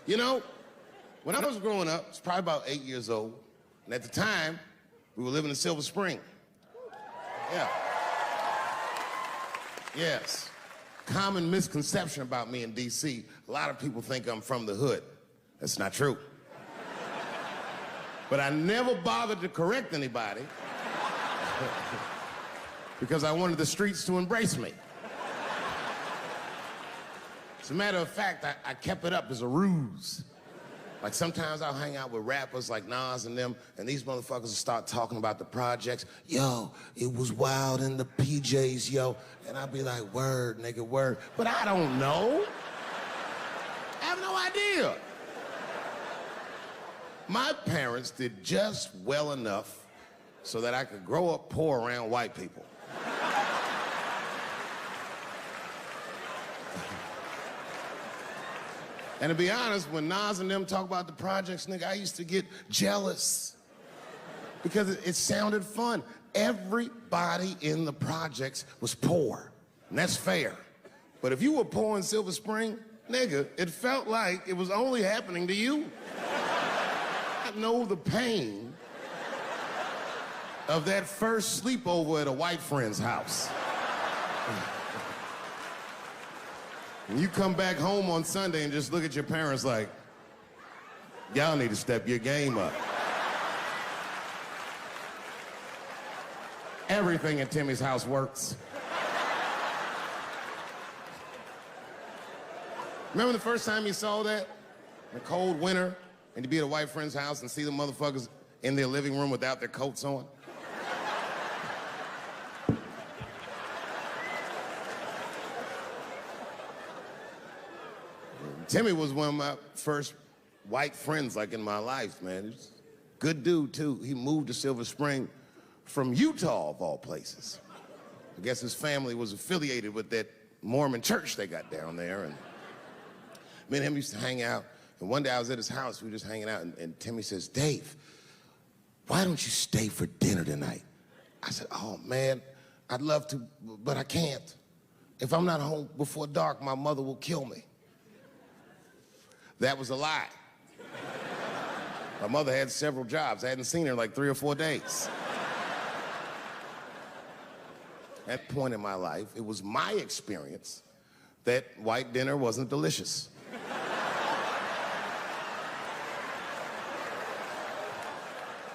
You know, when I was growing up, I was probably about 8 years old, and at the time, we were living in Silver Spring. Yeah. Yes. Common misconception about me in D.C. A lot of people think I'm from the hood. That's not true. But I never bothered to correct anybody because I wanted the streets to embrace me. As a matter of fact, I kept it up as a ruse. Like sometimes I'll hang out with rappers like Nas and them, and these motherfuckers will start talking about the projects. Yo, it was wild in the PJs, yo. And I'll be like, word, nigga, word. But I don't know. I have no idea. My parents did just well enough so that I could grow up poor around white people. And to be honest, when Nas and them talk about the projects, nigga, I used to get jealous because it sounded fun. Everybody in the projects was poor, and that's fair. But if you were poor in Silver Spring, nigga, it felt like it was only happening to you. I know the pain of that first sleepover at a white friend's house. And you come back home on Sunday and just look at your parents like, y'all need to step your game up. Everything in Timmy's house works. Remember the first time you saw that? In a cold winter, and you'd be at a white friend's house and see the motherfuckers in their living room without their coats on? Timmy was one of my first white friends, like, in my life, man. He was a good dude, too. He moved to Silver Spring from Utah, of all places. I guess his family was affiliated with that Mormon church they got down there, and me and him used to hang out. And one day I was at his house, we were just hanging out, and Timmy says, Dave, why don't you stay for dinner tonight? I said, oh, man, I'd love to, but I can't. If I'm not home before dark, my mother will kill me. That was a lie. My mother had several jobs. I hadn't seen her in like 3 or 4 days. At that point in my life, it was my experience that white dinner wasn't delicious.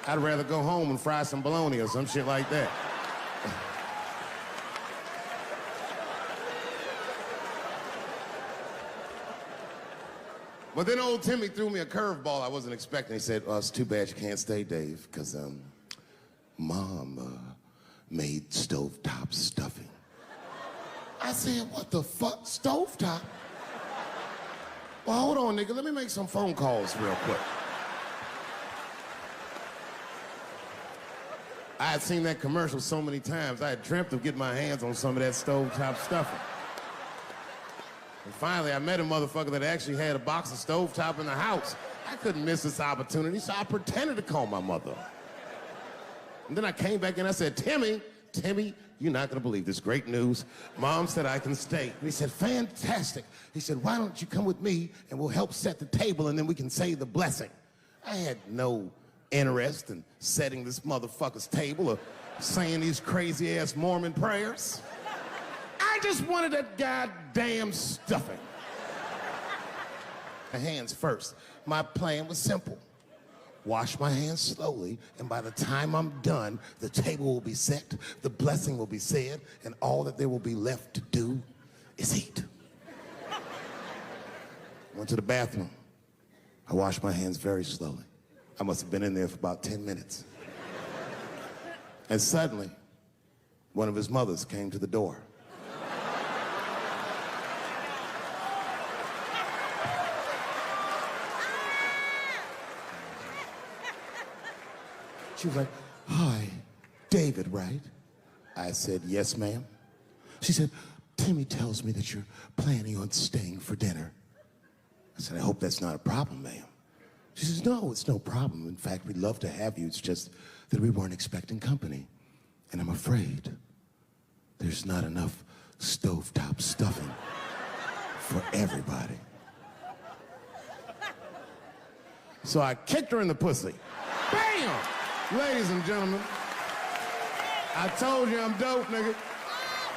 I'd rather go home and fry some bologna or some shit like that. But then old Timmy threw me a curveball I wasn't expecting. He said, it's too bad you can't stay, Dave, because Mom made stovetop stuffing. I said, what the fuck, stovetop? Well, hold on, nigga, let me make some phone calls real quick. I had seen that commercial so many times, I had dreamt of getting my hands on some of that stovetop stuffing. And finally, I met a motherfucker that actually had a box of stovetop in the house. I couldn't miss this opportunity, so I pretended to call my mother. And then I came back and I said, Timmy, you're not gonna believe this great news. Mom said I can stay. And he said, fantastic. He said, why don't you come with me and we'll help set the table and then we can say the blessing. I had no interest in setting this motherfucker's table or saying these crazy-ass Mormon prayers. I just wanted that goddamn stuffing. My hands first. My plan was simple. Wash my hands slowly, and by the time I'm done, the table will be set, the blessing will be said, and all that there will be left to do is eat. Went to the bathroom. I washed my hands very slowly. I must have been in there for about 10 minutes. And suddenly, one of his mothers came to the door. She was like, hi, David, right? I said, yes, ma'am. She said, Timmy tells me that you're planning on staying for dinner. I said, I hope that's not a problem, ma'am. She says, no, it's no problem. In fact, we'd love to have you. It's just that we weren't expecting company. And I'm afraid there's not enough stovetop stuffing for everybody. So I kicked her in the pussy. Bam! Ladies and gentlemen, I told you I'm dope, nigga.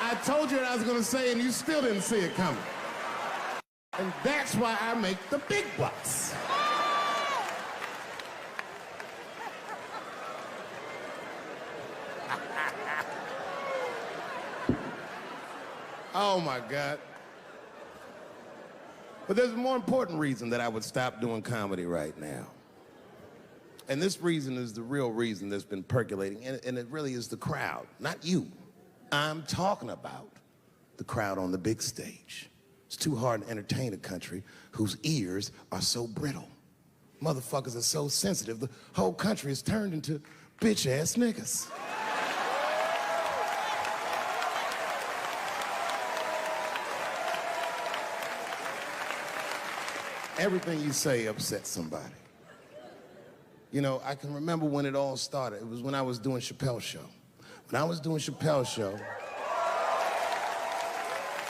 I told you what I was gonna say and you still didn't see it coming. And that's why I make the big bucks. Oh my God. But there's a more important reason that I would stop doing comedy right now. And this reason is the real reason that's been percolating, and it really is the crowd, not you. I'm talking about the crowd on the big stage. It's too hard to entertain a country whose ears are so brittle. Motherfuckers are so sensitive, the whole country is turned into bitch-ass niggas. Everything you say upsets somebody. You know, I can remember when it all started. It was when I was doing Chappelle show. When I was doing Chappelle show,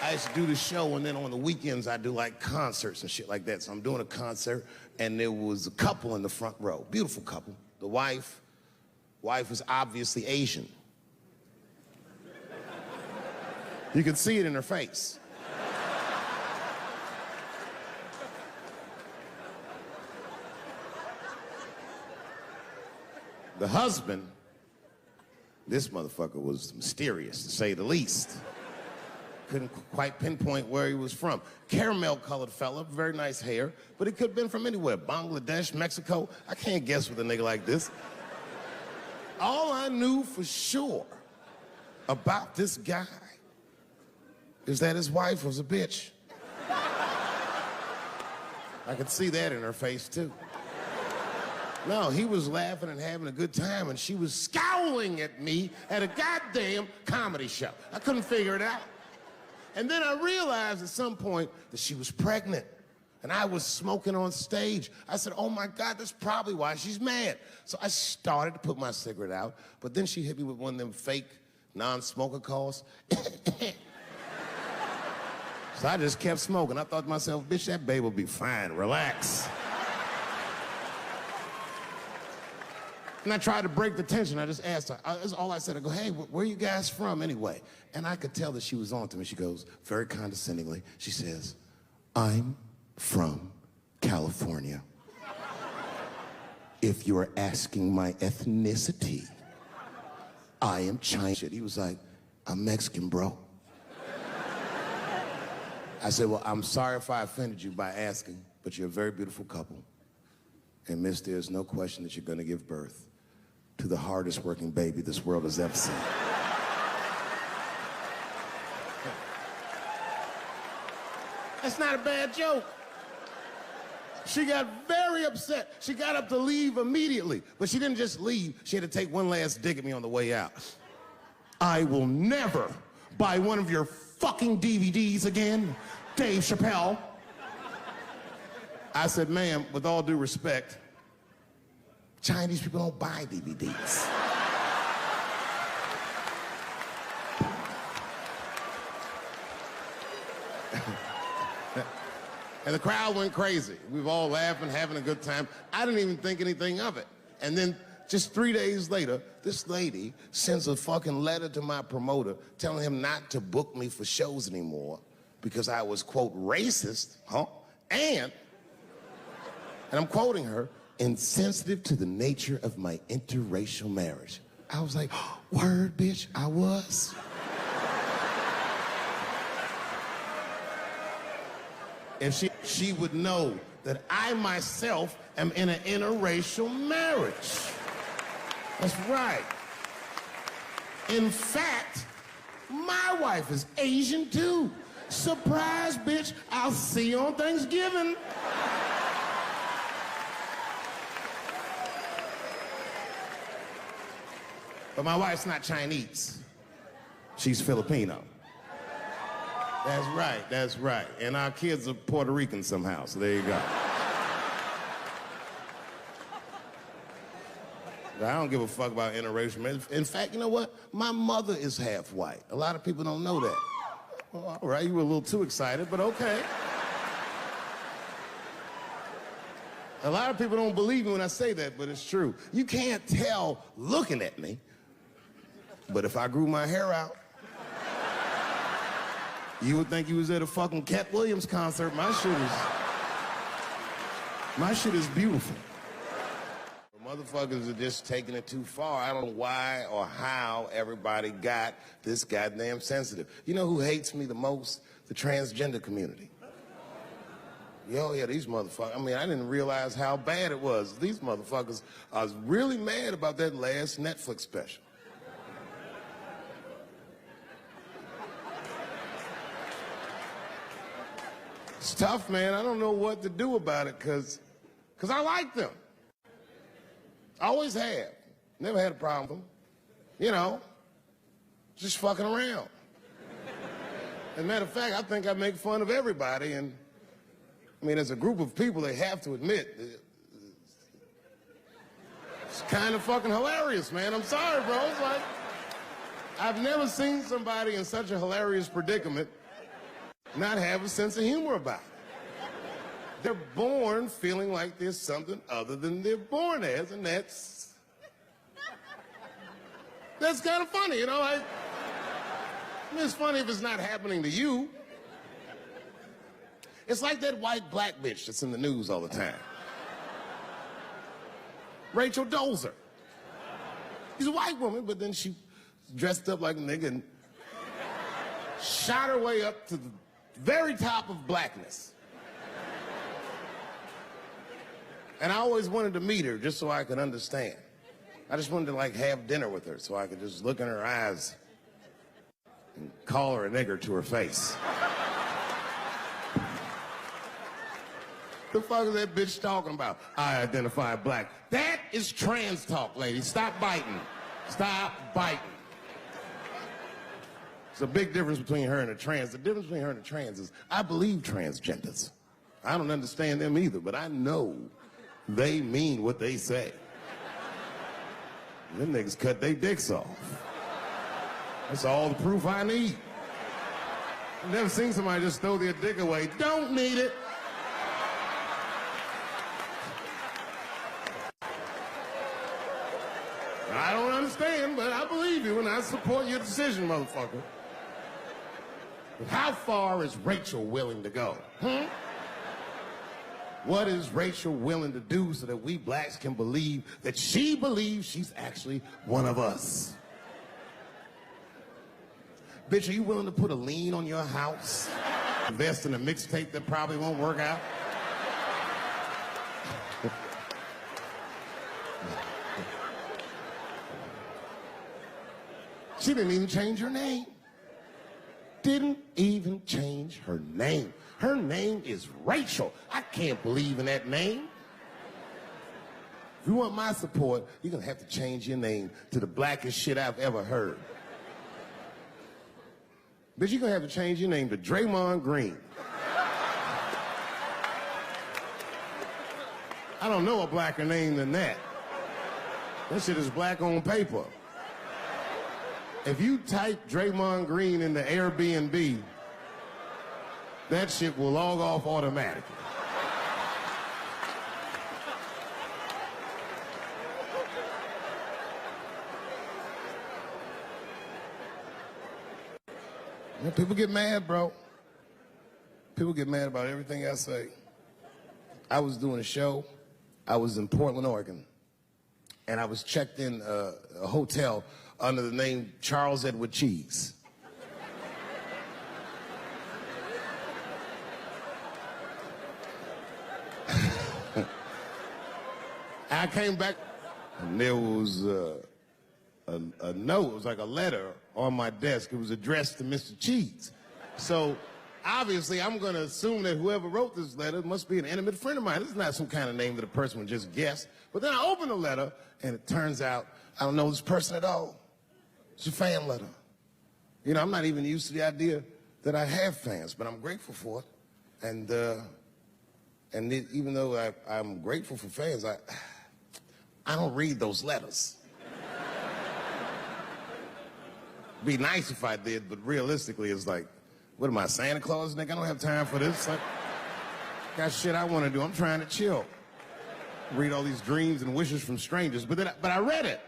I used to do the show, and then on the weekends I do like concerts and shit like that. So I'm doing a concert, and there was a couple in the front row, beautiful couple. The wife was obviously Asian. You could see it in her face. The husband, this motherfucker was mysterious, to say the least. Couldn't quite pinpoint where he was from. Caramel-colored fella, very nice hair, but he could have been from anywhere. Bangladesh, Mexico. I can't guess with a nigga like this. All I knew for sure about this guy is that his wife was a bitch. I could see that in her face, too. No, he was laughing and having a good time, and she was scowling at me at a goddamn comedy show. I couldn't figure it out. And then I realized at some point that she was pregnant, and I was smoking on stage. I said, oh my God, that's probably why she's mad. So I started to put my cigarette out, but then she hit me with one of them fake non-smoker calls. So I just kept smoking. I thought to myself, bitch, that babe will be fine, relax. And I tried to break the tension. I just asked her, that's all I said. I go, hey, where are you guys from anyway? And I could tell that she was on to me. She goes, very condescendingly, she says, I'm from California. If you're asking my ethnicity, I am Chinese. He was like, I'm Mexican, bro. I said, well, I'm sorry if I offended you by asking, but you're a very beautiful couple. And miss, there's no question that you're gonna give birth to the hardest working baby this world has ever seen. That's not a bad joke. She got very upset. She got up to leave immediately, but she didn't just leave. She had to take one last dig at me on the way out. I will never buy one of your fucking DVDs again, Dave Chappelle. I said, ma'am, with all due respect, Chinese people don't buy DVDs. And the crowd went crazy. We were all laughing, having a good time. I didn't even think anything of it. And then just 3 days later, this lady sends a fucking letter to my promoter telling him not to book me for shows anymore because I was, quote, racist, and I'm quoting her, insensitive to the nature of my interracial marriage. I was like, word, bitch, I was. If she would know that I myself am in an interracial marriage. That's right. In fact, my wife is Asian too. Surprise, bitch, I'll see you on Thanksgiving. But my wife's not Chinese. She's Filipino. That's right, that's right. And our kids are Puerto Rican somehow, so there you go. But I don't give a fuck about interracial marriage. In fact, you know what? My mother is half white. A lot of people don't know that. Well, all right, you were a little too excited, but okay. A lot of people don't believe me when I say that, but it's true. You can't tell looking at me, but if I grew my hair out, you would think you was at a fucking Cat Williams concert. My shit is beautiful. Motherfuckers are just taking it too far. I don't know why or how everybody got this goddamn sensitive. You know who hates me the most? The transgender community. Yo, yeah, these motherfuckers. I mean, I didn't realize how bad it was. These motherfuckers, I was really mad about that last Netflix special. It's tough, man. I don't know what to do about it, because I like them. I always have. Never had a problem with them. You know, just fucking around. As a matter of fact, I think I make fun of everybody, and I mean, as a group of people, they have to admit, it's kind of fucking hilarious, man. I'm sorry, bro. It's like, I've never seen somebody in such a hilarious predicament not have a sense of humor about it. They're born feeling like there's something other than they're born as, and that's kind of funny, you know? I mean, it's funny if it's not happening to you. It's like that white black bitch that's in the news all the time. Rachel Dolezal. She's a white woman, but then she dressed up like a nigga and shot her way up to the very top of blackness. And I always wanted to meet her just so I could understand. I just wanted to, like, have dinner with her so I could just look in her eyes and call her a nigger to her face. The fuck is that bitch talking about? I identify black. That is trans talk, lady. Stop biting. Stop biting. There's a big difference between her and a trans. The difference between her and a trans is I believe transgenders. I don't understand them either, but I know they mean what they say. Them niggas cut their dicks off. That's all the proof I need. I've never seen somebody just throw their dick away. Don't need it. I don't understand, but I believe you and I support your decision, motherfucker. But how far is Rachel willing to go? What is Rachel willing to do so that we blacks can believe that she believes she's actually one of us? Bitch, are you willing to put a lien on your house? Invest in a mixtape that probably won't work out? She didn't even change her name. Didn't even change her name. Her name is Rachel. I can't believe in that name. If you want my support, you're gonna have to change your name to the blackest shit I've ever heard. Bitch, you're gonna have to change your name to Draymond Green. I don't know a blacker name than that. That shit is black on paper. If you type Draymond Green into Airbnb, that shit will log off automatically. Yeah, people get mad, bro. People get mad about everything I say. I was doing a show. I was in Portland, Oregon, and I was checked in a hotel under the name Charles Edward Cheese. I came back, and there was a note. It was like a letter on my desk. It was addressed to Mr. Cheese. So obviously, I'm going to assume that whoever wrote this letter must be an intimate friend of mine. This is not some kind of name that a person would just guess. But then I opened the letter, and it turns out I don't know this person at all. It's a fan letter. You know, I'm not even used to the idea that I have fans, but I'm grateful for it. And even though I'm grateful for fans, I don't read those letters. Be nice if I did, but realistically, it's like, what am I, Santa Claus, nigga? I don't have time for this. Like, got shit I want to do. I'm trying to chill. read all these dreams and wishes from strangers. But I read it.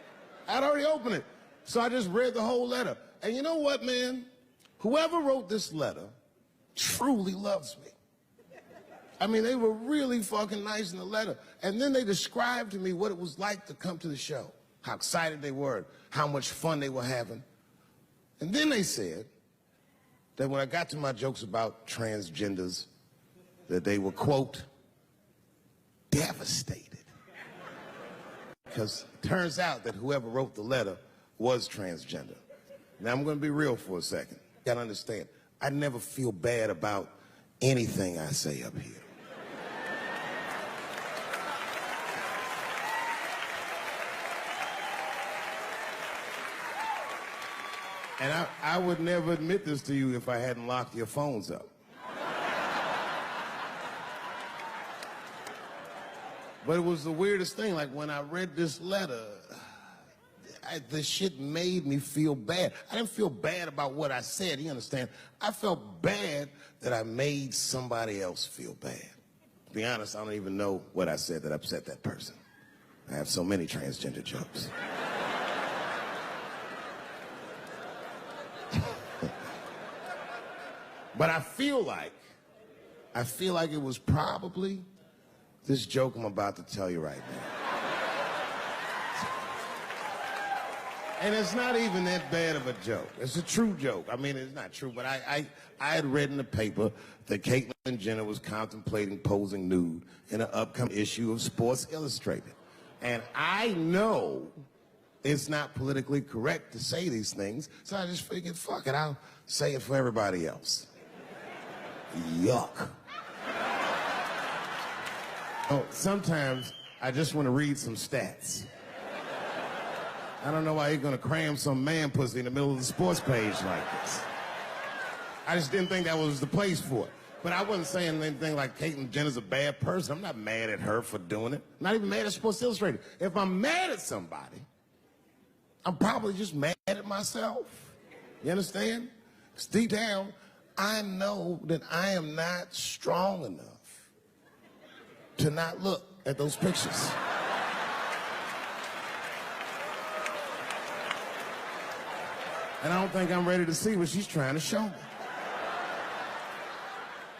I'd already opened it. So I just read the whole letter. And you know what, man? Whoever wrote this letter truly loves me. I mean, they were really fucking nice in the letter. And then they described to me what it was like to come to the show, how excited they were, how much fun they were having. And then they said that when I got to my jokes about transgenders, that they were, quote, devastated. Because it turns out that whoever wrote the letter was transgender. Now, I'm going to be real for a second. You got to understand, I never feel bad about anything I say up here. And I would never admit this to you if I hadn't locked your phones up. But it was the weirdest thing. Like, when I read this letter, the shit made me feel bad. I didn't feel bad about what I said, you understand? I felt bad that I made somebody else feel bad. To be honest, I don't even know what I said that upset that person. I have so many transgender jokes. But I feel like it was probably this joke I'm about to tell you right now. And it's not even that bad of a joke. It's a true joke. I mean, it's not true, but I had read in the paper that Caitlyn Jenner was contemplating posing nude in an upcoming issue of Sports Illustrated. And I know it's not politically correct to say these things, so I just figured, fuck it, I'll say it for everybody else. Yuck. Oh, sometimes I just want to read some stats. I don't know why you're gonna cram some man pussy in the middle of the sports page like this. I just didn't think that was the place for it. But I wasn't saying anything like Caitlyn Jenner's a bad person. I'm not mad at her for doing it. I'm not even mad at Sports Illustrated. If I'm mad at somebody, I'm probably just mad at myself. You understand? Because deep down, I know that I am not strong enough to not look at those pictures. And I don't think I'm ready to see what she's trying to show me.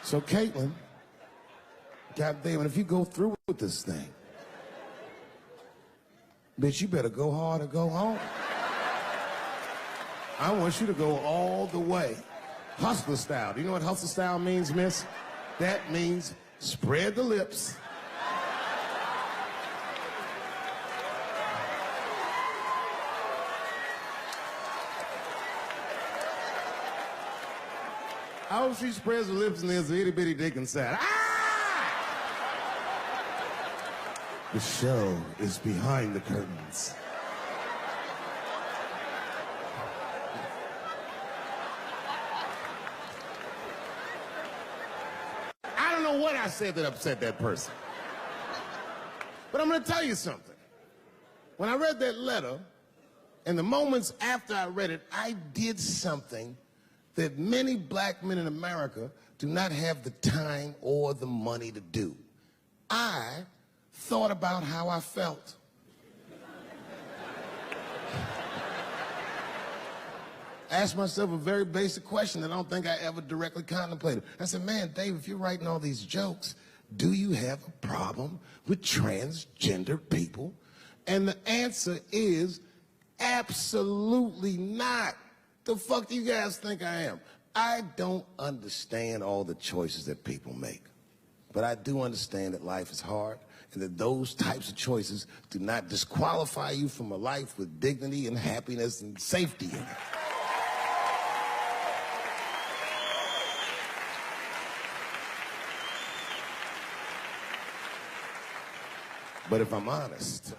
So Caitlyn, goddamn, if you go through with this thing, bitch, you better go hard or go home. I want you to go all the way. Hustler style. Do you know what hustler style means, miss? That means spread the lips. I hope she spreads her lips and there's an itty bitty dick inside. Ah! The show is behind the curtains. I don't know what I said that upset that person. But I'm gonna tell you something. When I read that letter, and the moments after I read it, I did something that many black men in America do not have the time or the money to do. I thought about how I felt. I asked myself a very basic question that I don't think I ever directly contemplated. I said, man, Dave, if you're writing all these jokes, do you have a problem with transgender people? And the answer is absolutely not. The fuck do you guys think I am? I don't understand all the choices that people make. But I do understand that life is hard and that those types of choices do not disqualify you from a life with dignity and happiness and safety in it. But if I'm honest,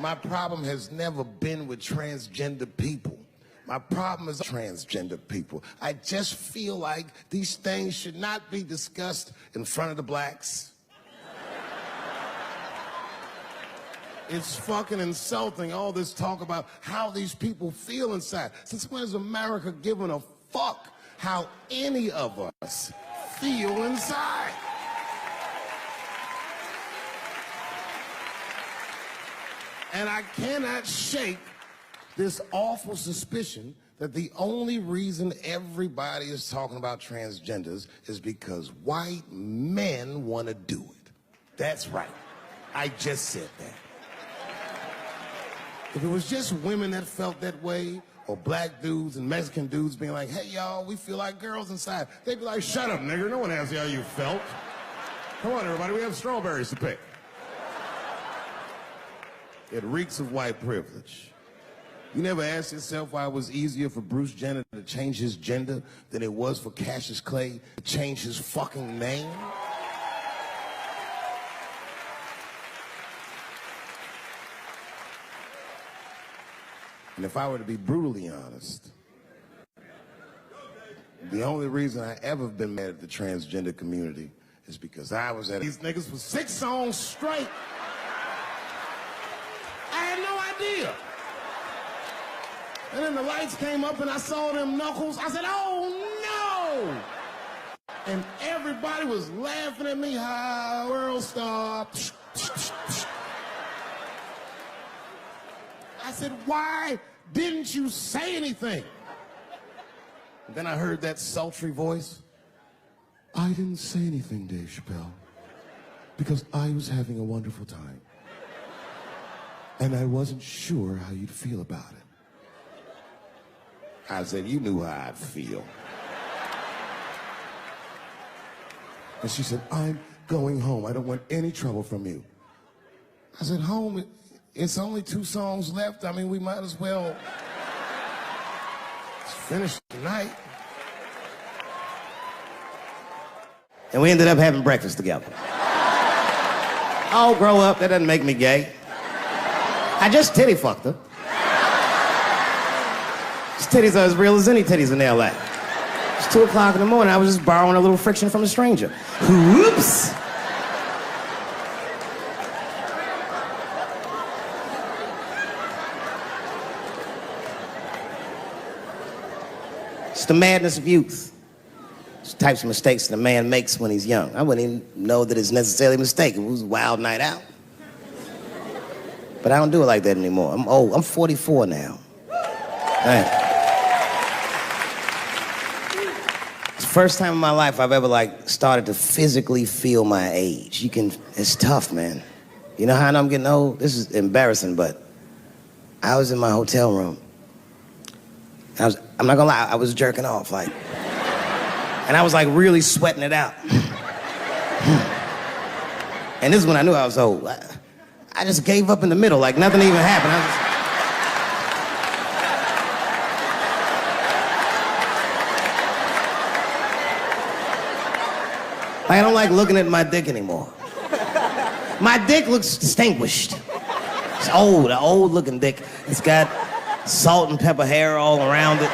my problem has never been with transgender people. My problem is transgender people. I just feel like these things should not be discussed in front of the blacks. It's fucking insulting, all this talk about how these people feel inside. Since when has America given a fuck how any of us feel inside. And I cannot shake this awful suspicion that the only reason everybody is talking about transgenders is because white men want to do it. That's right. I just said that. If it was just women that felt that way, or black dudes and Mexican dudes being like, hey, y'all, we feel like girls inside, they'd be like, shut up, nigger. No one asked you how you felt. Come on, everybody, we have strawberries to pick. It reeks of white privilege. You never asked yourself why it was easier for Bruce Jenner to change his gender than it was for Cassius Clay to change his fucking name? And if I were to be brutally honest, the only reason I ever been mad at the transgender community is because I was at these niggas for 6 songs straight. I had no idea. And then the lights came up and I saw them knuckles. I said, oh no! And everybody was laughing at me. Hi, world star. I said, why didn't you say anything? And then I heard that sultry voice. I didn't say anything, Dave Chappelle, because I was having a wonderful time. And I wasn't sure how you'd feel about it. I said, you knew how I'd feel. And she said, I'm going home. I don't want any trouble from you. I said, home? It's only 2 songs left. I mean, we might as well finish tonight. And we ended up having breakfast together. Oh, grow up. That doesn't make me gay. I just titty fucked her. His titties are as real as any titties in L.A. It's 2 o'clock in the morning. I was just borrowing a little friction from a stranger. Whoops. It's the madness of youth. It's the types of mistakes that a man makes when he's young. I wouldn't even know that it's necessarily a mistake. It was a wild night out. But I don't do it like that anymore. I'm old. I'm 44 now. Right. It's the first time in my life I've ever started to physically feel my age. It's tough, man. You know how I know I'm getting old? This is embarrassing, but I was in my hotel room. I'm not gonna lie, I was jerking off, and I was really sweating it out. And this is when I knew I was old. I just gave up in the middle, nothing even happened. I don't like looking at my dick anymore. My dick looks distinguished. It's old, an old looking dick. It's got salt and pepper hair all around it.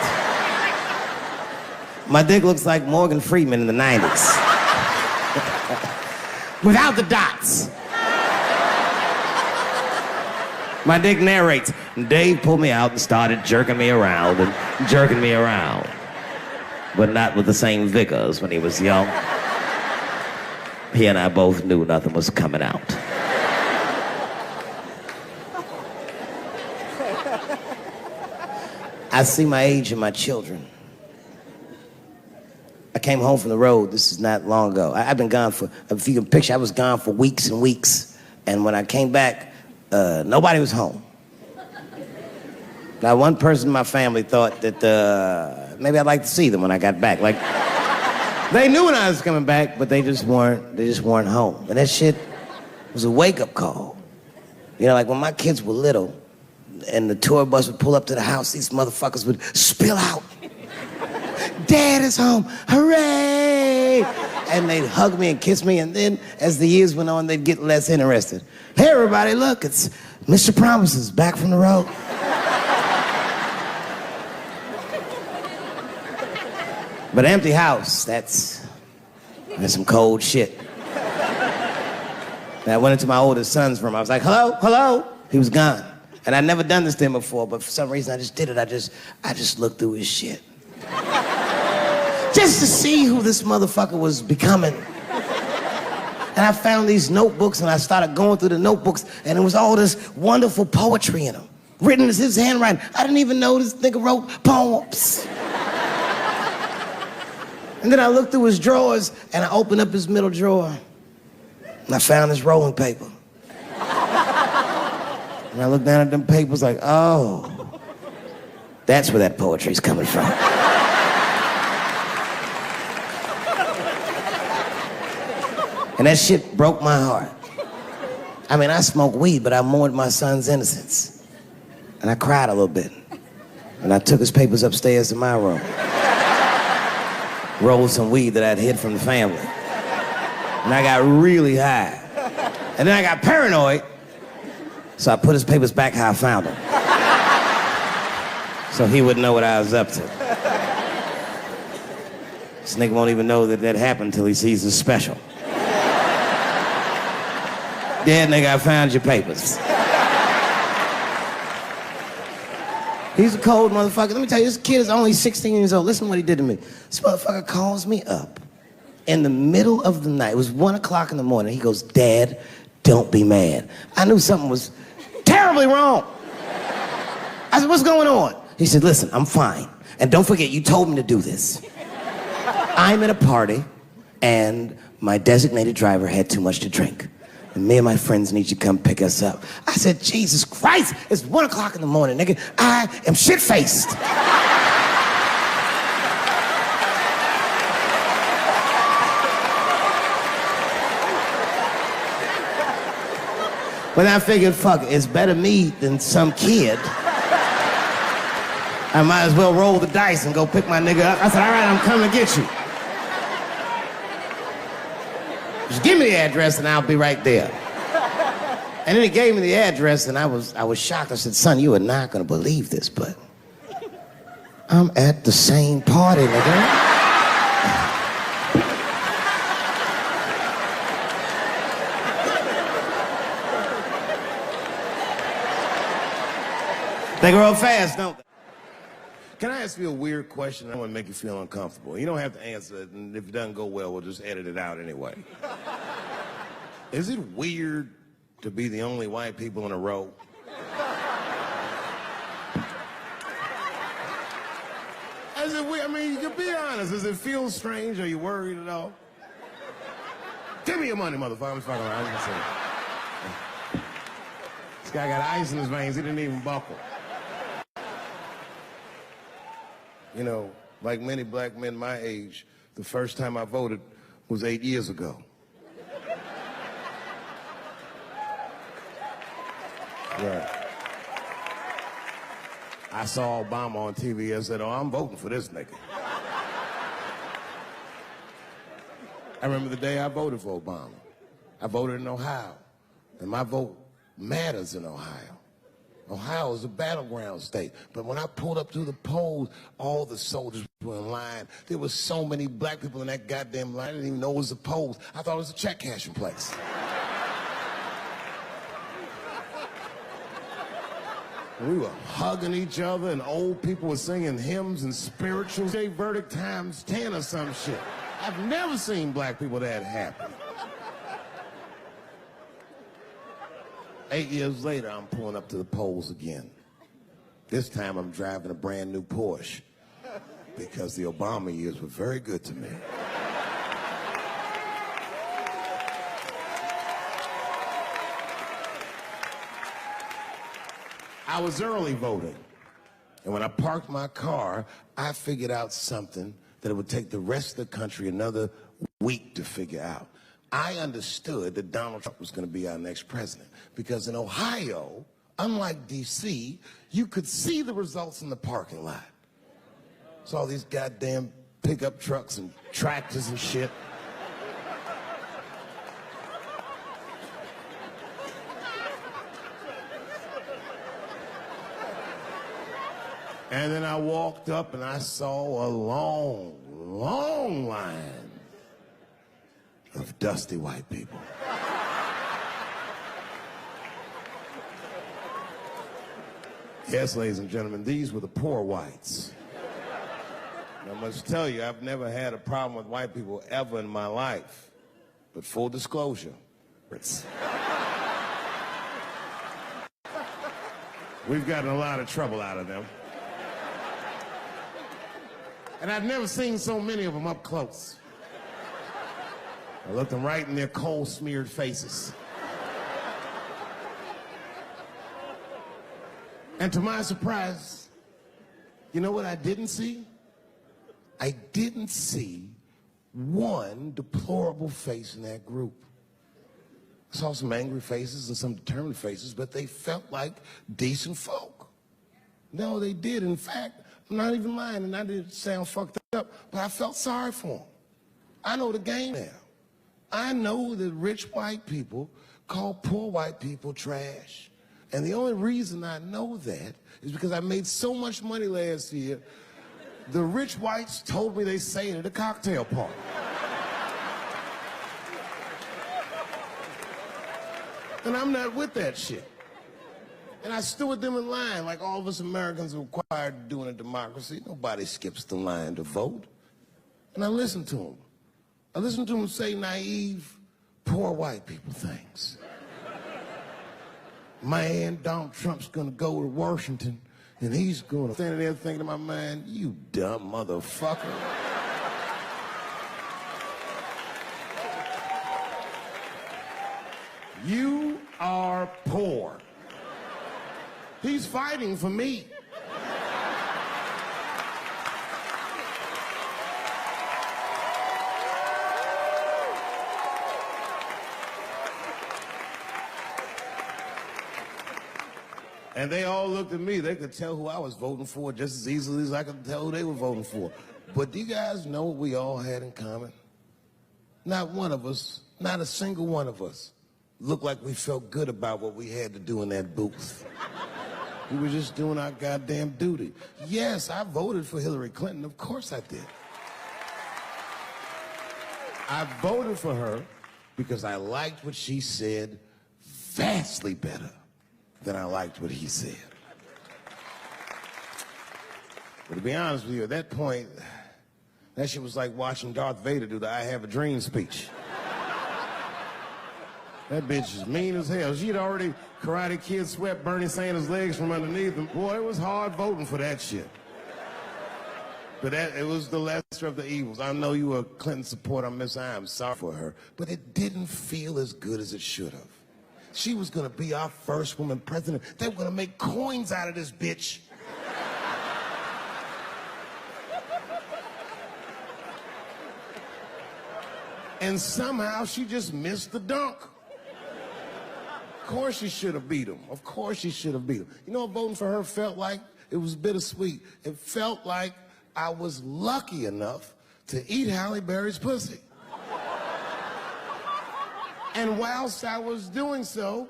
My dick looks like Morgan Freeman in the 90s. Without the dots. My dick narrates. Dave pulled me out and started jerking me around and jerking me around. But not with the same vigor as when he was young. He and I both knew nothing was coming out. I see my age in my children. I came home from the road. This is not long ago. I've been gone for, if you can picture, I was gone for weeks and weeks. And when I came back, nobody was home. Now, one person in my family thought that maybe I'd like to see them when I got back. They knew when I was coming back, but they just weren't home. And that shit was a wake-up call. You know, when my kids were little, and the tour bus would pull up to the house, these motherfuckers would spill out. Dad is home, hooray! And they'd hug me and kiss me, and then as the years went on, they'd get less interested. Hey, everybody, look, it's Mr. Promises back from the road. But an empty house, that's some cold shit. And I went into my oldest son's room. I was like, hello, hello? He was gone. And I'd never done this to him before, but for some reason I just did it. I just looked through his shit. just to see who this motherfucker was becoming. And I found these notebooks, and I started going through the notebooks, and it was all this wonderful poetry in them, written in his handwriting. I didn't even know this nigga wrote poems. And then I looked through his drawers, and I opened up his middle drawer, and I found this rolling paper. And I looked down at them papers like, oh, that's where that poetry's coming from. And that shit broke my heart. I mean, I smoked weed, but I mourned my son's innocence. And I cried a little bit. And I took his papers upstairs to my room. Rolled some weed that I'd hid from the family. And I got really high. And then I got paranoid, so I put his papers back how I found them. So he wouldn't know what I was up to. This nigga won't even know that happened until he sees the special. Yeah, nigga, I found your papers. He's a cold motherfucker. Let me tell you, this kid is only 16 years old. Listen to what he did to me. This motherfucker calls me up in the middle of the night. It was 1 o'clock in the morning. He goes, Dad, don't be mad. I knew something was terribly wrong. I said, what's going on? He said, listen, I'm fine. And don't forget, you told me to do this. I'm at a party, and my designated driver had too much to drink. And me and my friends need you to come pick us up. I said, Jesus Christ, it's 1 o'clock in the morning, nigga. I am shit-faced. But I figured, fuck, it's better me than some kid. I might as well roll the dice and go pick my nigga up. I said, all right, I'm coming to get you. Just give me the address and I'll be right there. And then he gave me the address and I was shocked. I said, son, you are not gonna believe this, but I'm at the same party, nigga. They grow fast, don't they? Can I ask you a weird question? I want to make you feel uncomfortable. You don't have to answer it, and if it doesn't go well, we'll just edit it out anyway. Is it weird to be the only white people in a row? Is it weird? I mean, you can be honest. Does it feel strange? Are you worried at all? Give me your money, motherfucker. I'm fucking around. I'm just saying. This guy got ice in his veins. He didn't even buckle. You know, like many black men my age, the first time I voted was 8 years ago. Right. I saw Obama on TV and said, oh, I'm voting for this nigga. I remember the day I voted for Obama. I voted in Ohio, and my vote matters in Ohio. Ohio is a battleground state. But when I pulled up to the polls, all the soldiers were in line. There were so many black people in that goddamn line, I didn't even know it was a polls. I thought it was a check cashing place. We were hugging each other, and old people were singing hymns and spirituals. They verdict times 10 or some shit. I've never seen black people that happy. 8 years later, I'm pulling up to the polls again. This time, I'm driving a brand new Porsche because the Obama years were very good to me. I was early voting, and when I parked my car, I figured out something that it would take the rest of the country another week to figure out. I understood that Donald Trump was going to be our next president because in Ohio, unlike D.C., you could see the results in the parking lot. Saw these goddamn pickup trucks and tractors and shit. And then I walked up and I saw a long, long line of dusty white people. Yes, ladies and gentlemen, these were the poor whites. I must tell you, I've never had a problem with white people ever in my life. But full disclosure, we've gotten a lot of trouble out of them. And I've never seen so many of them up close. I looked them right in their coal-smeared faces. And to my surprise, you know what I didn't see? I didn't see one deplorable face in that group. I saw some angry faces and some determined faces, but they felt like decent folk. No, they did. In fact, I'm not even lying, and I didn't sound fucked up, but I felt sorry for them. I know the game now. I know that rich white people call poor white people trash. And the only reason I know that is because I made so much money last year, the rich whites told me they say it at a cocktail party. And I'm not with that shit. And I stood with them in line like all of us Americans are required to do in a democracy. Nobody skips the line to vote. And I listened to them. I listened to them say naive, poor white people things. Man, Donald Trump's gonna go to Washington and he's gonna stand there thinking in my mind, you dumb motherfucker. You are poor. He's fighting for me. And they all looked at me. They could tell who I was voting for just as easily as I could tell who they were voting for. But do you guys know what we all had in common? Not one of us, not a single one of us, looked like we felt good about what we had to do in that booth. We were just doing our goddamn duty. Yes, I voted for Hillary Clinton. Of course I did. I voted for her because I liked what she said vastly better than I liked what he said. But to be honest with you, at that point, that shit was like watching Darth Vader do the I Have a Dream speech. That bitch is mean as hell. She'd already Karate Kid swept Bernie Sanders' legs from underneath him. Boy, it was hard voting for that shit. But it was the lesser of the evils. I know you were a Clinton supporter, Miss I am sorry for her. But it didn't feel as good as it should have. She was gonna be our first woman president. They were gonna make coins out of this bitch. And somehow she just missed the dunk. Of course she should have beat him. Of course she should have beat him. You know what voting for her felt like? It was bittersweet. It felt like I was lucky enough to eat Halle Berry's pussy. And whilst I was doing so,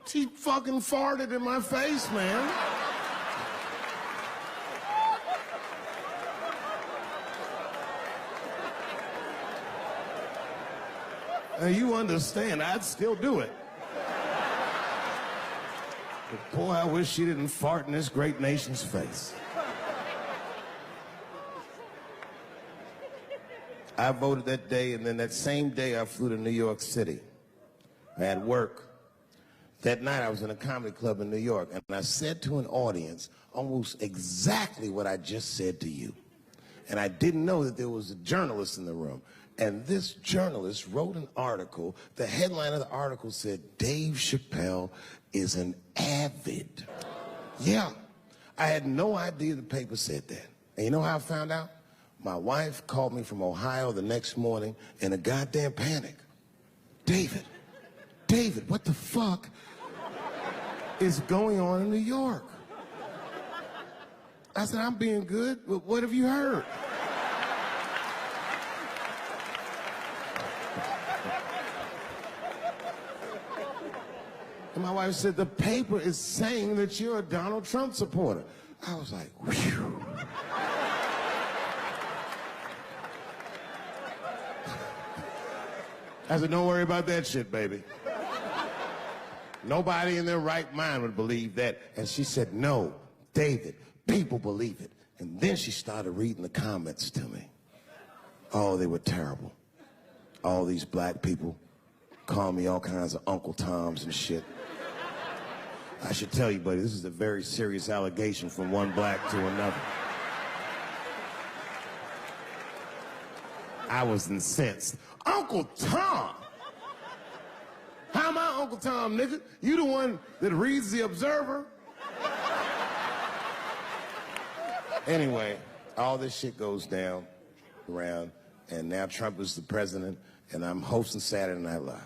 she fucking farted in my face, man. Now you understand, I'd still do it. But boy, I wish she didn't fart in this great nation's face. I voted that day, and then that same day I flew to New York City. I had work. That night I was in a comedy club in New York, and I said to an audience almost exactly what I just said to you. And I didn't know that there was a journalist in the room. And this journalist wrote an article. The headline of the article said, Dave Chappelle is an avid. Yeah, I had no idea the paper said that. And you know how I found out? My wife called me from Ohio the next morning in a goddamn panic. David, what the fuck is going on in New York? I said, I'm being good, but what have you heard? And my wife said, the paper is saying that you're a Donald Trump supporter. I was like, whew. I said, don't worry about that shit, baby. Nobody in their right mind would believe that. And she said, no, David, people believe it. And then she started reading the comments to me. Oh, they were terrible. All these black people call me all kinds of Uncle Toms and shit. I should tell you, buddy, this is a very serious allegation from one black to another. I was incensed. Uncle Tom? How am I Uncle Tom, nigga? You the one that reads the Observer? Anyway, all this shit goes down around, and now Trump is the president, and I'm hosting Saturday Night Live.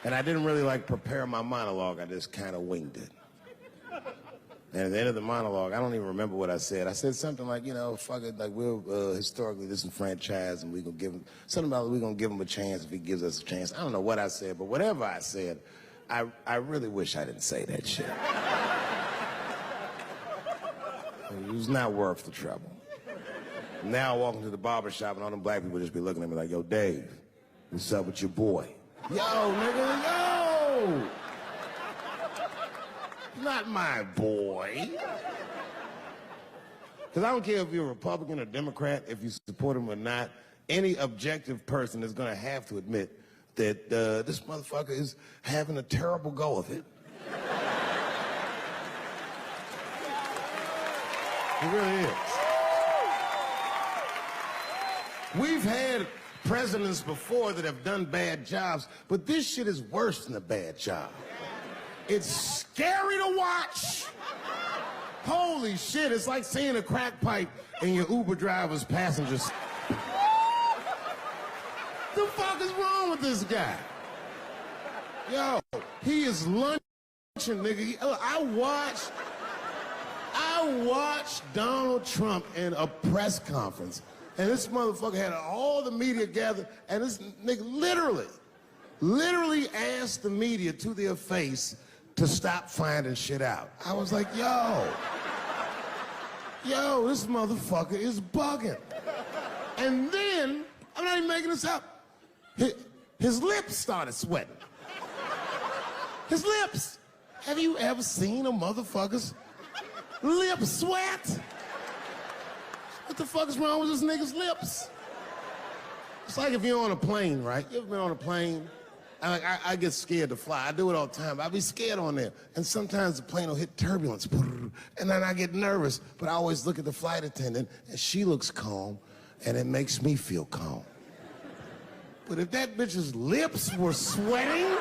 And I didn't really prepare my monologue. I just kind of winged it. And at the end of the monologue, I don't even remember what I said. I said something like, fuck it, we're historically disenfranchised, and we're gonna give him something about we're gonna give him a chance if he gives us a chance. I don't know what I said, but whatever I said, I really wish I didn't say that shit. It was not worth the trouble. Now I walk into the barber shop and all them black people just be looking at me like, yo, Dave, what's up with your boy? Yo, nigga, yo! Not my boy. Because I don't care if you're a Republican or Democrat, if you support him or not, any objective person is going to have to admit that this motherfucker is having a terrible go of it. It really is. We've had presidents before that have done bad jobs, but this shit is worse than a bad job. It's scary to watch. Holy shit, it's like seeing a crack pipe in your Uber driver's passengers. The fuck is wrong with this guy? Yo, he is lunching, nigga. I watched Donald Trump in a press conference, and this motherfucker had all the media gathered, and this nigga literally asked the media to their face to stop finding shit out. I was like, yo, this motherfucker is bugging. And then, I'm not even making this up, his lips started sweating. His lips. Have you ever seen a motherfucker's lip sweat? What the fuck is wrong with this nigga's lips? It's like if you're on a plane, right? You ever been on a plane? I get scared to fly. I do it all the time. I be scared on there. And sometimes the plane will hit turbulence. And then I get nervous. But I always look at the flight attendant, and she looks calm, and it makes me feel calm. But if that bitch's lips were sweating,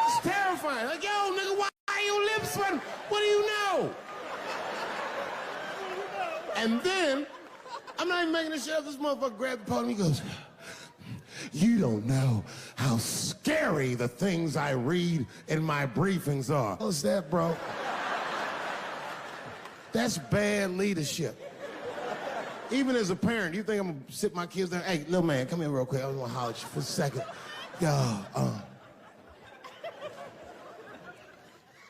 it's terrifying. Like, yo, nigga, why are your lips sweating? What do you know? And then, I'm not even making this shit up. This motherfucker grabbed the podium, he goes, you don't know how scary the things I read in my briefings are. What's that, bro? That's bad leadership. Even as a parent, you think I'm gonna sit my kids down? Hey, little man, come here real quick. I just wanna holler at you for a second. Yo,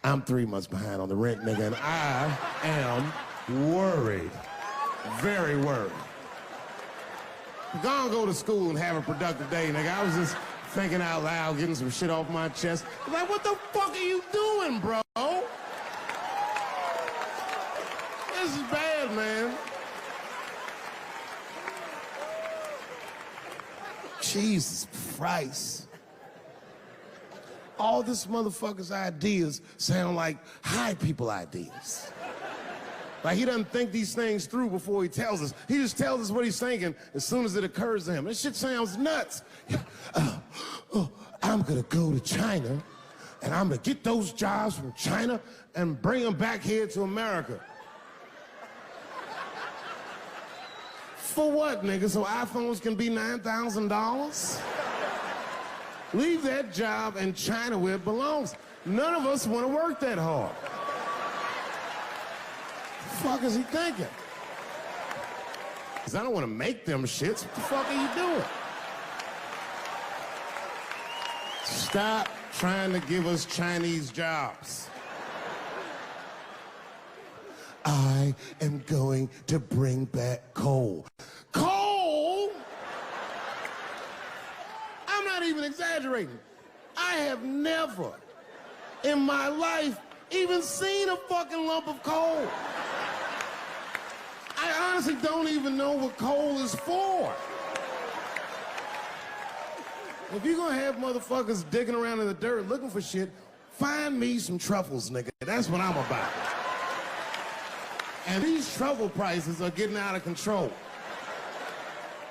I'm 3 months behind on the rent, nigga, and I am worried. Very worried. Go to school and have a productive day, nigga. I was just thinking out loud, getting some shit off my chest. Like, what the fuck are you doing, bro? This is bad, man. Jesus Christ. All this motherfucker's ideas sound like high people ideas. Like, he doesn't think these things through before he tells us. He just tells us what he's thinking as soon as it occurs to him. This shit sounds nuts. I'm gonna go to China, and I'm gonna get those jobs from China and bring them back here to America. For what, nigga? So iPhones can be $9,000? Leave that job in China where it belongs. None of us want to work that hard. What the fuck is he thinking? Because I don't want to make them shits. What the fuck are you doing? Stop trying to give us Chinese jobs. I am going to bring back coal. Coal? I'm even exaggerating. I have never in my life even seen a fucking lump of coal. I honestly don't even know what coal is for. If you're gonna have motherfuckers digging around in the dirt looking for shit, find me some truffles, nigga. That's what I'm about. And these truffle prices are getting out of control.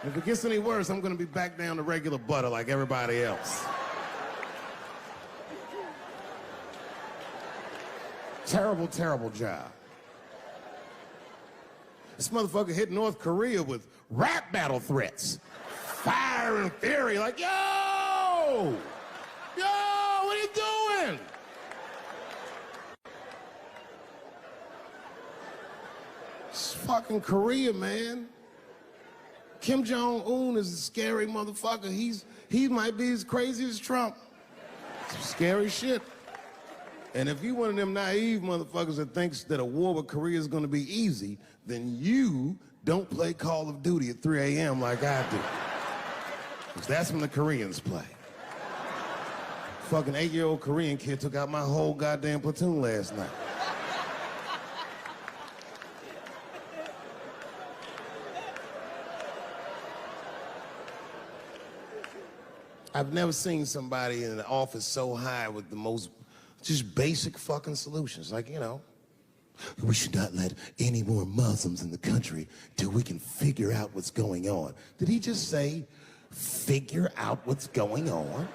If it gets any worse, I'm gonna be back down to regular butter like everybody else. Terrible, terrible job. This motherfucker hit North Korea with rap battle threats. Fire and fury, like, yo! Yo, what are you doing? It's fucking Korea, man. Kim Jong-un is a scary motherfucker. He might be as crazy as Trump. Some scary shit. And if you one of them naive motherfuckers that thinks that a war with Korea is gonna be easy, then you don't play Call of Duty at 3 a.m. like I do. Because that's when the Koreans play. Fucking 8-year-old Korean kid took out my whole goddamn platoon last night. I've never seen somebody in an office so high with the most just basic fucking solutions. Like, you know, we should not let any more Muslims in the country till we can figure out what's going on. Did he just say, figure out what's going on?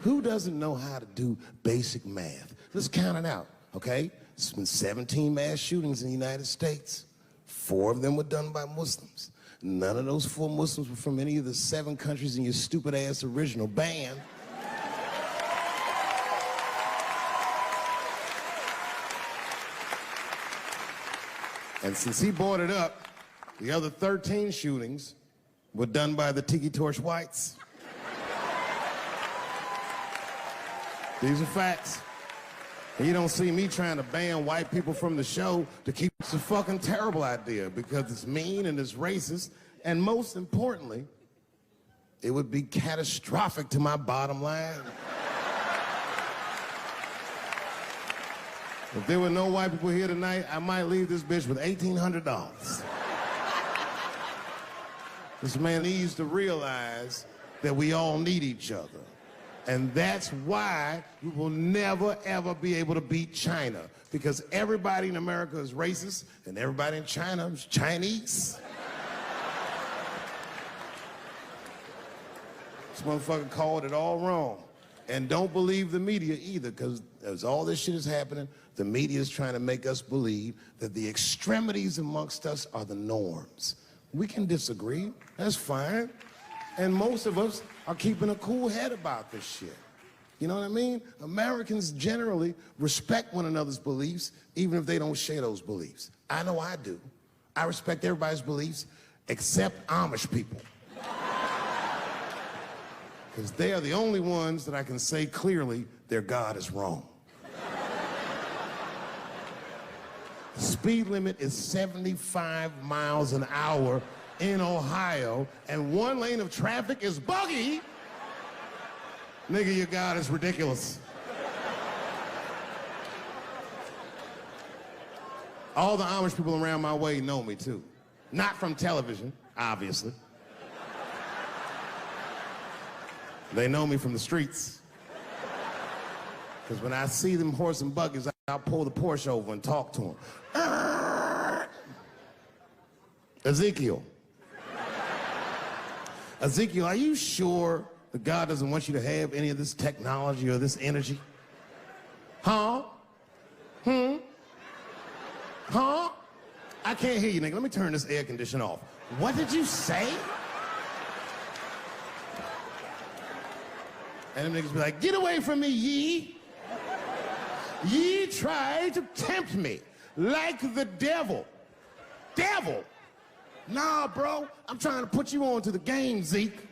Who doesn't know how to do basic math? Let's count it out, okay? There's been 17 mass shootings in the United States. 4 of them were done by Muslims. None of those 4 Muslims were from any of the 7 countries in your stupid ass original band. And since he brought it up, the other 13 shootings were done by the Tiki Torch whites. These are facts. And you don't see me trying to ban white people from the show to keep it's a fucking terrible idea because it's mean and it's racist. And most importantly, it would be catastrophic to my bottom line. If there were no white people here tonight, I might leave this bitch with $1,800. This man needs to realize that we all need each other. And that's why we will never, ever be able to beat China. Because everybody in America is racist, and everybody in China is Chinese. This motherfucker called it all wrong. And don't believe the media either, because as all this shit is happening, the media is trying to make us believe that the extremities amongst us are the norms. We can disagree, that's fine. And most of us are keeping a cool head about this shit. You know what I mean? Americans generally respect one another's beliefs, even if they don't share those beliefs. I know I do. I respect everybody's beliefs except Amish people. Because they are the only ones that I can say clearly their God is wrong. The speed limit is 75 miles an hour in Ohio, and 1 lane of traffic is buggy. Nigga, your God is ridiculous. All the Amish people around my way know me too. Not from television, obviously. They know me from the streets. Because when I see them horse and buggies, I'll pull the Porsche over and talk to them. Ezekiel. Ezekiel, are you sure that God doesn't want you to have any of this technology or this energy? Huh? Huh? I can't hear you, nigga. Let me turn this air conditioner off. What did you say? And them niggas be like, get away from me, ye. Ye tried to tempt me like the devil. Devil? Nah, bro, I'm trying to put you on to the game, Zeke.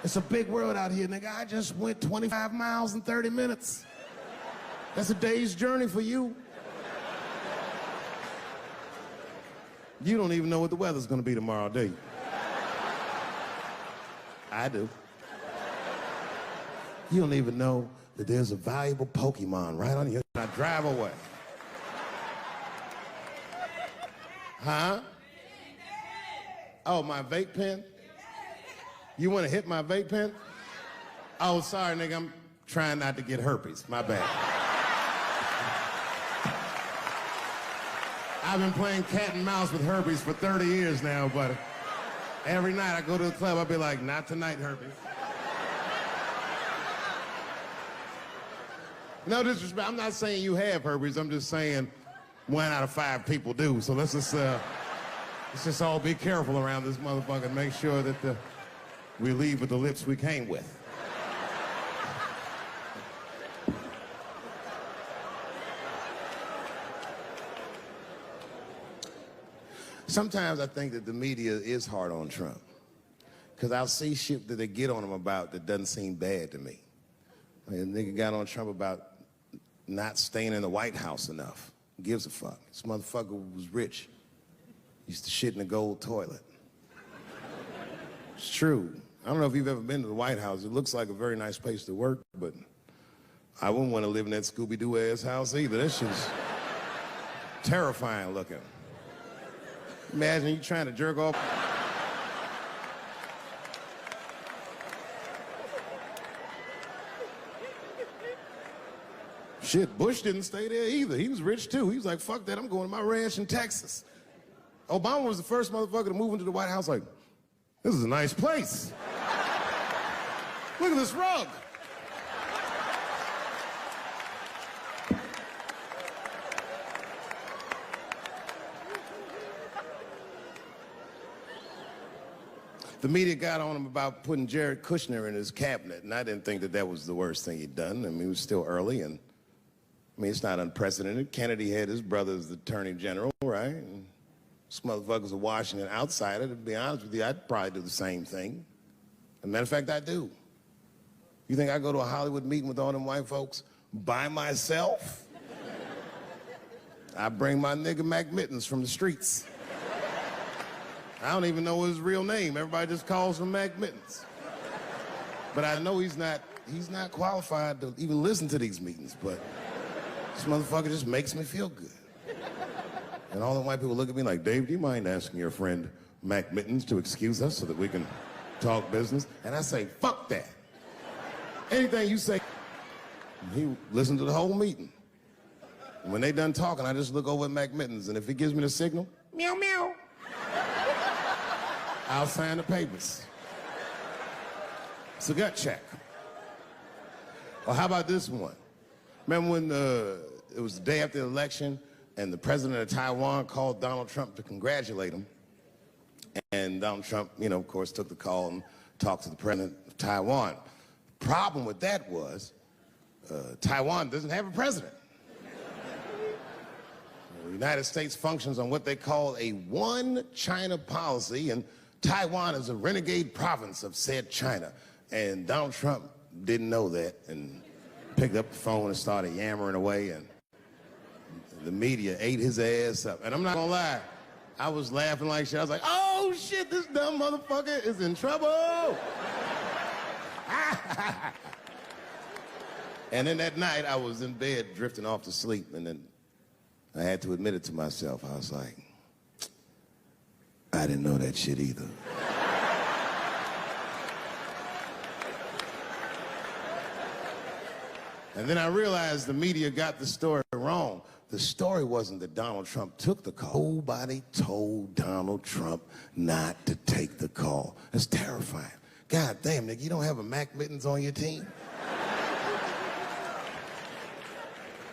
It's a big world out here, nigga. I just went 25 miles in 30 minutes. That's a day's journey for you. You don't even know what the weather's gonna be tomorrow, do you? I do. You don't even know that there's a valuable Pokemon right on you. I drive away. Huh? Oh, my vape pen? You want to hit my vape pen? Oh, sorry, nigga. I'm trying not to get herpes. My bad. I've been playing cat and mouse with herpes for 30 years now, but every night I go to the club, I'll be like, not tonight, herpes. No disrespect. I'm not saying you have herpes. I'm just saying 1 out of 5 people do. So let's just all be careful around this motherfucker and make sure that we leave with the lips we came with. Sometimes I think that the media is hard on Trump, because I'll see shit that they get on him about that doesn't seem bad to me. I mean, a nigga got on Trump about not staying in the White House enough. Who gives a fuck? This motherfucker was rich. Used to shit in a gold toilet. It's true. I don't know if you've ever been to the White House. It looks like a very nice place to work, but I wouldn't want to live in that Scooby-Doo ass house either. That shit's terrifying looking. Imagine you trying to jerk off. Shit, Bush didn't stay there either. He was rich too. He was like, fuck that, I'm going to my ranch in Texas. Obama was the first motherfucker to move into the White House like, this is a nice place. Look at this rug. The media got on him about putting Jared Kushner in his cabinet, and I didn't think that that was the worst thing he'd done. I mean, it was still early, and I mean, it's not unprecedented. Kennedy had his brother as the attorney general, right? And this motherfucker's a Washington outsider. To be honest with you, I'd probably do the same thing. As a matter of fact, I do. You think I go to a Hollywood meeting with all them white folks by myself? I bring my nigga Mac Mittens from the streets. I don't even know his real name. Everybody just calls him Mac Mittens. But I know he's not qualified to even listen to these meetings, but this motherfucker just makes me feel good. And all the white people look at me like, Dave, do you mind asking your friend Mac Mittens to excuse us so that we can talk business? And I say, fuck that. Anything you say. He listened to the whole meeting. And when they done talking, I just look over at Mac Mittens, and if he gives me the signal, meow, meow, I'll sign the papers. It's a gut check. Or how about this one? Remember when it was the day after the election and the president of Taiwan called Donald Trump to congratulate him? And Donald Trump, you know, of course, took the call and talked to the president of Taiwan. The problem with that was Taiwan doesn't have a president. The United States functions on what they call a one China policy, and Taiwan is a renegade province of said China. And Donald Trump didn't know that and picked up the phone and started yammering away, and the media ate his ass up. And I'm not gonna lie, I was laughing like shit. I was like, oh shit, this dumb motherfucker is in trouble. And then that night I was in bed drifting off to sleep, and then I had to admit it to myself. I was like, I didn't know that shit either. And then I realized the media got the story wrong. The story wasn't that Donald Trump took the call. Nobody told Donald Trump not to take the call. That's terrifying. God damn, nigga, you don't have a Mac Mittens on your team?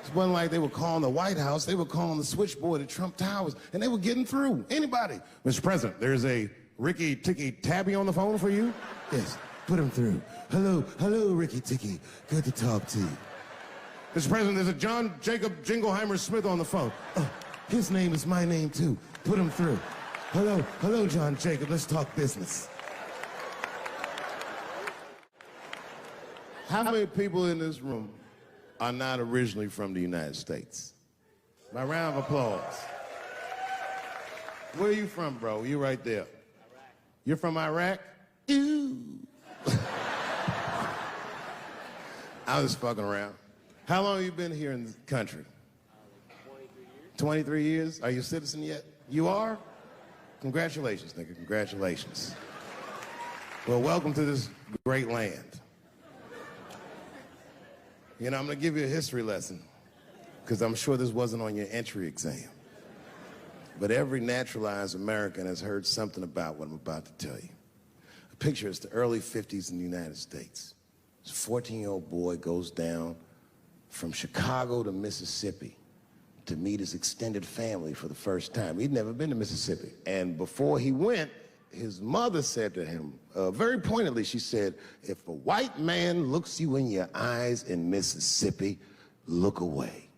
It wasn't like they were calling the White House. They were calling the switchboard at Trump Towers, and they were getting through. Anybody. Mr. President, there's a Ricky Ticky Tabby on the phone for you? Yes, put him through. Hello, Ricky Ticky. Good to talk to you. Mr. President, there's a John Jacob Jingleheimer Smith on the phone. Oh, his name is my name, too. Put him through. Hello, John Jacob. Let's talk business. How many people in this room are not originally from the United States? My round of applause. Where are you from, bro? You right there. Iraq. You're from Iraq? Ew. I was fucking around. How long have you been here in the country? 23 years. 23 years? Are you a citizen yet? You are? Congratulations, nigga. Congratulations. Well, welcome to this great land. You know, I'm gonna give you a history lesson, because I'm sure this wasn't on your entry exam. But every naturalized American has heard something about what I'm about to tell you. A picture is the early 50s in the United States. This 14-year-old boy goes down from Chicago to Mississippi to meet his extended family for the first time. He'd never been to Mississippi. And before he went, his mother said to him, very pointedly, she said, if a white man looks you in your eyes in Mississippi, look away.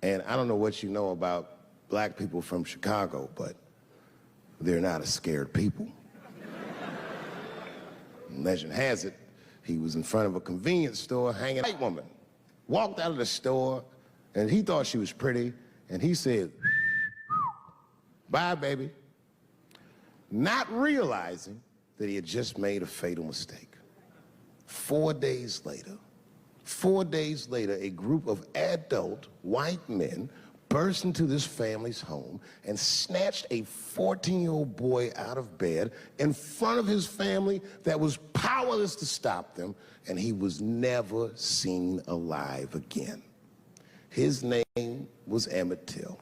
And I don't know what you know about black people from Chicago, but they're not a scared people. Legend has it, he was in front of a convenience store hanging out. A white woman walked out of the store, and he thought she was pretty, and he said, bye, baby. Not realizing that he had just made a fatal mistake. 4 days later, a group of adult white men burst into this family's home and snatched a 14-year-old boy out of bed in front of his family that was powerless to stop them, and he was never seen alive again. His name was Emmett Till.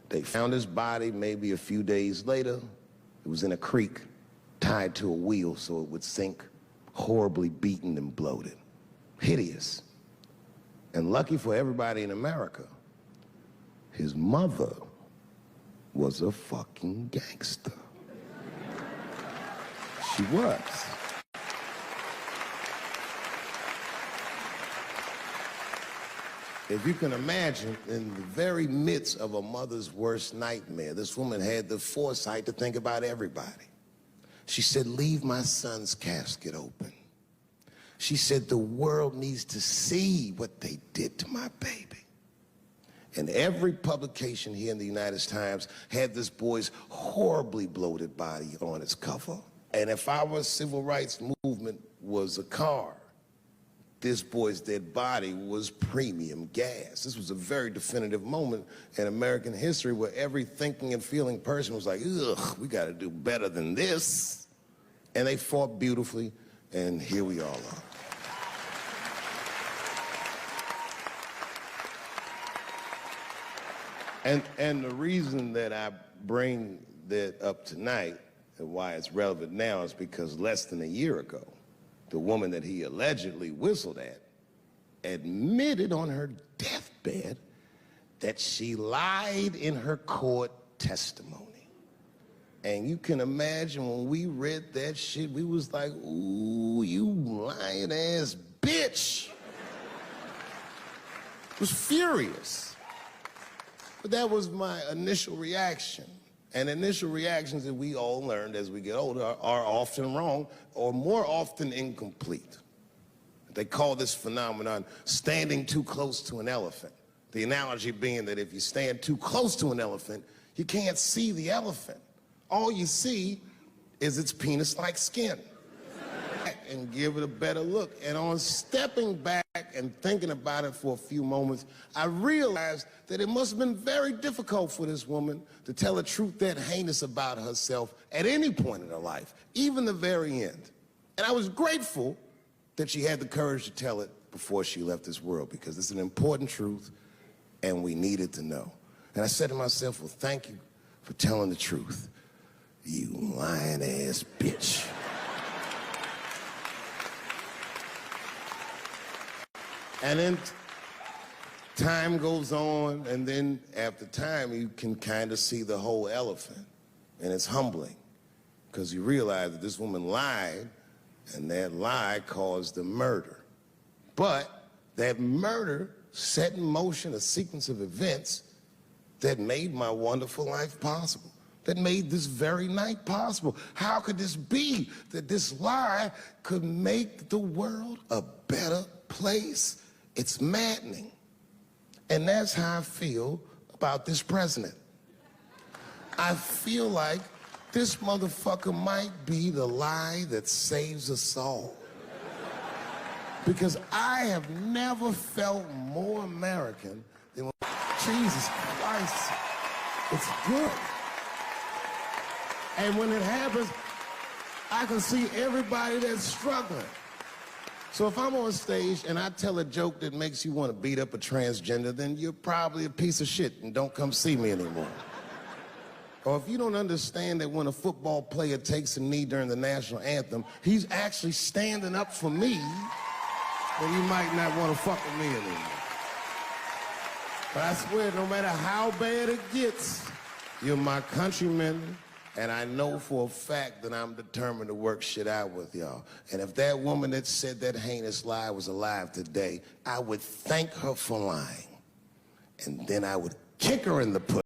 They found his body maybe a few days later. It was in a creek, tied to a wheel so it would sink, horribly beaten and bloated. Hideous. And lucky for everybody in America, his mother was a fucking gangster. She was. If you can imagine, in the very midst of a mother's worst nightmare, this woman had the foresight to think about everybody. She said, leave my son's casket open. She said, the world needs to see what they did to my baby. And every publication here in the United States had this boy's horribly bloated body on its cover. And if our civil rights movement was a car, this boy's dead body was premium gas. This was a very definitive moment in American history where every thinking and feeling person was like, ugh, we gotta do better than this. And they fought beautifully, and here we all are. And the reason that I bring that up tonight and why it's relevant now is because less than a year ago, the woman that he allegedly whistled at admitted on her deathbed that she lied in her court testimony. And you can imagine when we read that shit, we was like, ooh, you lying ass bitch. Was furious. But that was my initial reaction. And initial reactions that we all learned as we get older are often wrong or more often incomplete. They call this phenomenon standing too close to an elephant. The analogy being that if you stand too close to an elephant, you can't see the elephant. All you see is its penis-like skin. And give it a better look. And on stepping back and thinking about it for a few moments, I realized that it must have been very difficult for this woman to tell a truth that heinous about herself at any point in her life, even the very end. And I was grateful that she had the courage to tell it before she left this world, because it's an important truth and we needed to know. And I said to myself, well, thank you for telling the truth, you lying ass bitch. And then time goes on, and then after time, you can kind of see the whole elephant. And it's humbling, because you realize that this woman lied, and that lie caused the murder. But that murder set in motion a sequence of events that made my wonderful life possible, that made this very night possible. How could this be that this lie could make the world a better place? It's maddening. And that's how I feel about this president. I feel like this motherfucker might be the lie that saves us all. Because I have never felt more American than when, Jesus Christ, it's good. And when it happens, I can see everybody that's struggling. So if I'm on stage and I tell a joke that makes you want to beat up a transgender, then you're probably a piece of shit and don't come see me anymore. Or if you don't understand that when a football player takes a knee during the national anthem, he's actually standing up for me, then you might not want to fuck with me anymore. But I swear, no matter how bad it gets, you're my countrymen, and I know for a fact that I'm determined to work shit out with y'all. And if that woman that said that heinous lie was alive today, I would thank her for lying. And then I would kick her in the pussy.